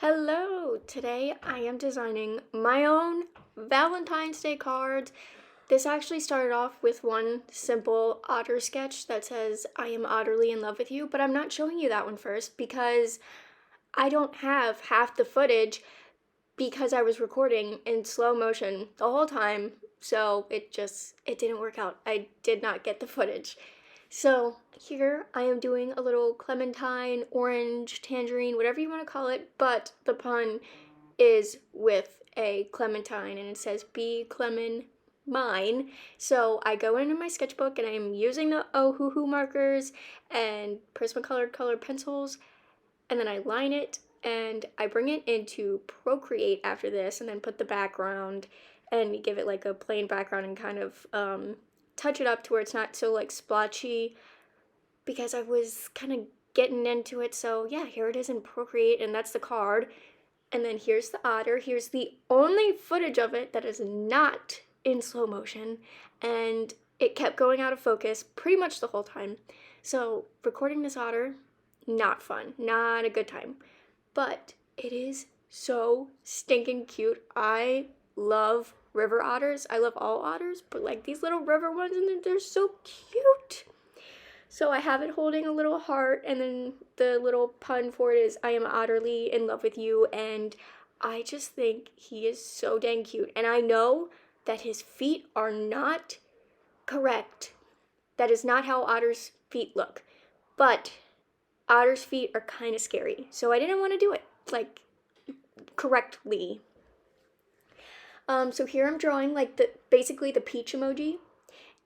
Hello! Today I am designing my own Valentine's Day cards. This actually started off with one simple otter sketch that says, I am utterly in love with you, but I'm not showing you that one first because I don't have half the footage because I was recording in slow motion the whole time, so it didn't work out. I did not get the footage. So here I am doing a little clementine, orange, tangerine, whatever you want to call it, but the pun is with a clementine and it says be clemen mine. So I go into my sketchbook and I'm using the Ohuhu markers and Prismacolor colored pencils, and then I line it and I bring it into Procreate after this and then put the background and give it like a plain background and kind of touch it up to where it's not so like splotchy because I was kind of getting into it. So yeah, here it is in Procreate, and that's the card. And then here's the otter. Here's the only footage of it that is not in slow motion, and it kept going out of focus pretty much the whole time. So recording this otter, not fun, not a good time. But it is so stinking cute. I love river otters. I love all otters, but like these little river ones, and they're so cute. So I have it holding a little heart, and then the little pun for it is I am utterly in love with you, and I just think he is so dang cute. And I know that his feet are not correct. That is not how otters' feet look. But otters' feet are kind of scary, so I didn't want to do it like correctly. So here I'm drawing like basically the peach emoji,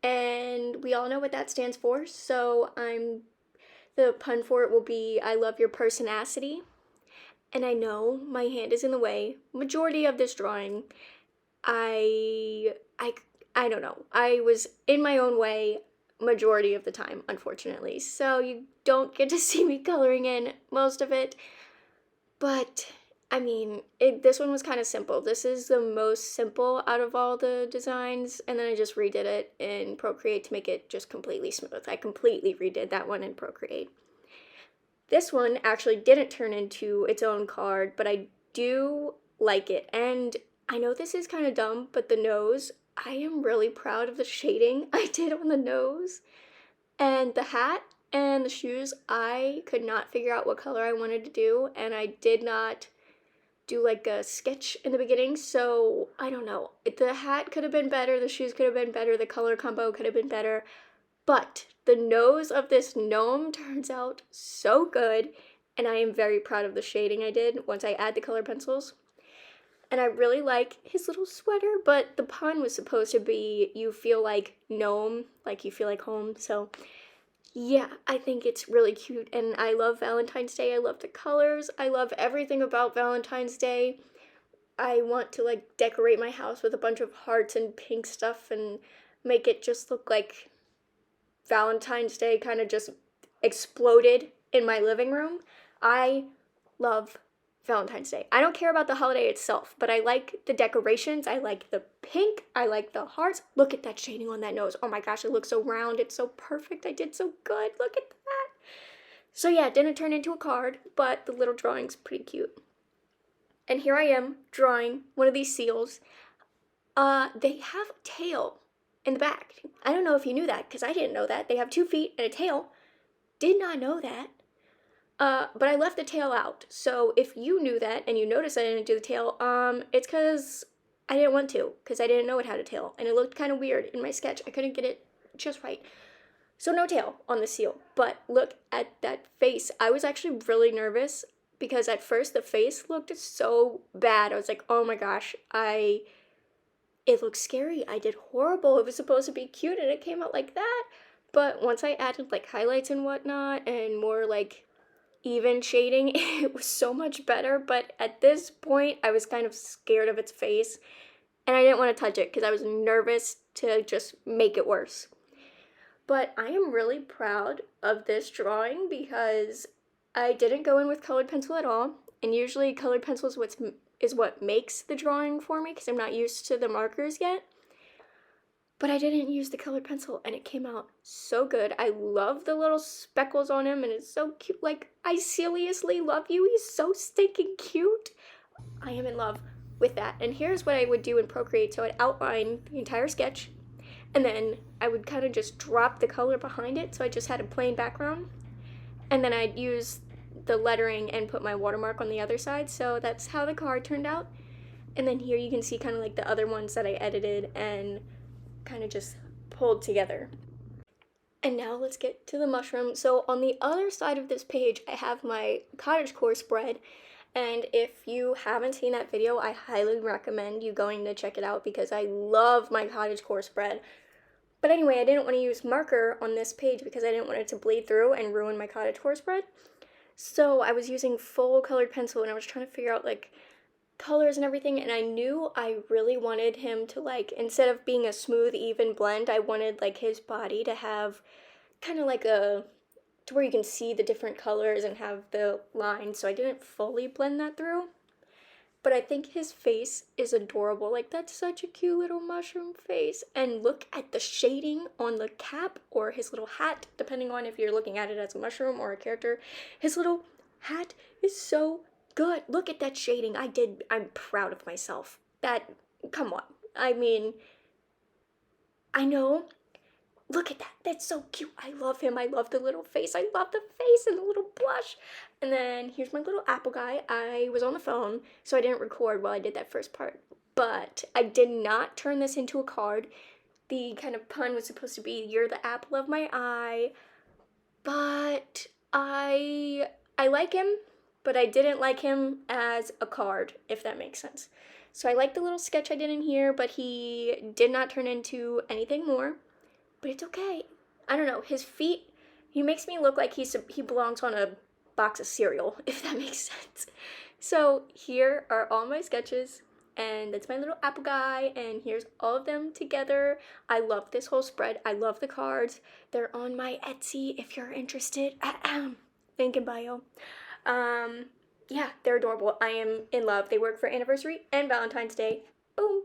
and we all know what that stands for. So the pun for it will be I love your personacity. And I know my hand is in the way. Majority of this drawing, I I I don't know. I was in my own way majority of the time, unfortunately. So you don't get to see me coloring in most of it. But I mean, this one was kind of simple. This is the most simple out of all the designs, and then I just redid it in Procreate to make it just completely smooth. I completely redid that one in Procreate. This one actually didn't turn into its own card, but I do like it. And I know this is kind of dumb, but the nose, I am really proud of the shading I did on the nose. And the hat and the shoes, I could not figure out what color I wanted to do, and I did not do like a sketch in the beginning, so I don't know. The hat could have been better, the shoes could have been better, the color combo could have been better, but the nose of this gnome turns out so good, and I am very proud of the shading I did once I add the color pencils. And I really like his little sweater, but the pun was supposed to be you feel like gnome, like you feel like home, so yeah, I think it's really cute, and I love Valentine's Day. I love the colors. I love everything about Valentine's Day. I want to like decorate my house with a bunch of hearts and pink stuff and make it just look like Valentine's Day kind of just exploded in my living room. I love Valentine's Day. I don't care about the holiday itself, but I like the decorations. I like the pink. I like the hearts. Look at that shading on that nose. Oh my gosh, it looks so round. It's so perfect. I did so good. Look at that. So yeah, it didn't turn into a card, but the little drawing's pretty cute. And here I am drawing one of these seals. They have a tail in the back. I don't know if you knew that, because I didn't know that. They have 2 feet and a tail. Did not know that. But I left the tail out. So if you knew that and you noticed I didn't do the tail, it's because I didn't want to, because I didn't know it had a tail, and it looked kind of weird in my sketch. I couldn't get it just right. So no tail on the seal, but look at that face. I was actually really nervous because at first the face looked so bad. I was like, oh my gosh, it looks scary. I did horrible. It was supposed to be cute and it came out like that. But once I added like highlights and whatnot and more like even shading, it was so much better. But at this point, I was kind of scared of its face, and I didn't want to touch it because I was nervous to just make it worse. But I am really proud of this drawing because I didn't go in with colored pencil at all, and usually colored pencil is what makes the drawing for me because I'm not used to the markers yet. but I didn't use the colored pencil and it came out so good. I love the little speckles on him and it's so cute. Like, I seriously love you. He's so stinking cute. I am in love with that. And here's what I would do in Procreate. So I'd outline the entire sketch and then I would kind of just drop the color behind it. So I just had a plain background. And then I'd use the lettering and put my watermark on the other side. So that's how the card turned out. And then here you can see kind of like the other ones that I edited and kind of just pulled together. And now let's get to the mushroom. So on the other side of this page, I have my cottagecore spread. And if you haven't seen that video, I highly recommend you going to check it out because I love my cottagecore spread. But anyway, I didn't want to use marker on this page because I didn't want it to bleed through and ruin my cottagecore spread. So I was using full colored pencil and I was trying to figure out like colors and everything, and I knew I really wanted him to, like, instead of being a smooth even blend, I wanted like his body to have kind of like a to where you can see the different colors and have the lines, so I didn't fully blend that through. But I think his face is adorable. Like, that's such a cute little mushroom face. And look at the shading on the cap or his little hat, depending on if you're looking at it as a mushroom or a character. His little hat is so good. Look at that shading. I'm proud of myself. Come on. I mean, I know. Look at that. That's so cute. I love him. I love the little face. I love the face and the little blush. And then here's my little apple guy. I was on the phone, so I didn't record while I did that first part. But I did not turn this into a card. The kind of pun was supposed to be, you're the apple of my eye. But I like him, but I didn't like him as a card, if that makes sense. So I like the little sketch I did in here, but he did not turn into anything more. But it's okay. I don't know. His feet, he makes me look like he belongs on a box of cereal, if that makes sense. So here are all my sketches, and that's my little apple guy, and here's all of them together. I love this whole spread. I love the cards. They're on my Etsy if you're interested. Link in bio. Yeah, they're adorable. I am in love. They work for anniversary and Valentine's Day. Boom.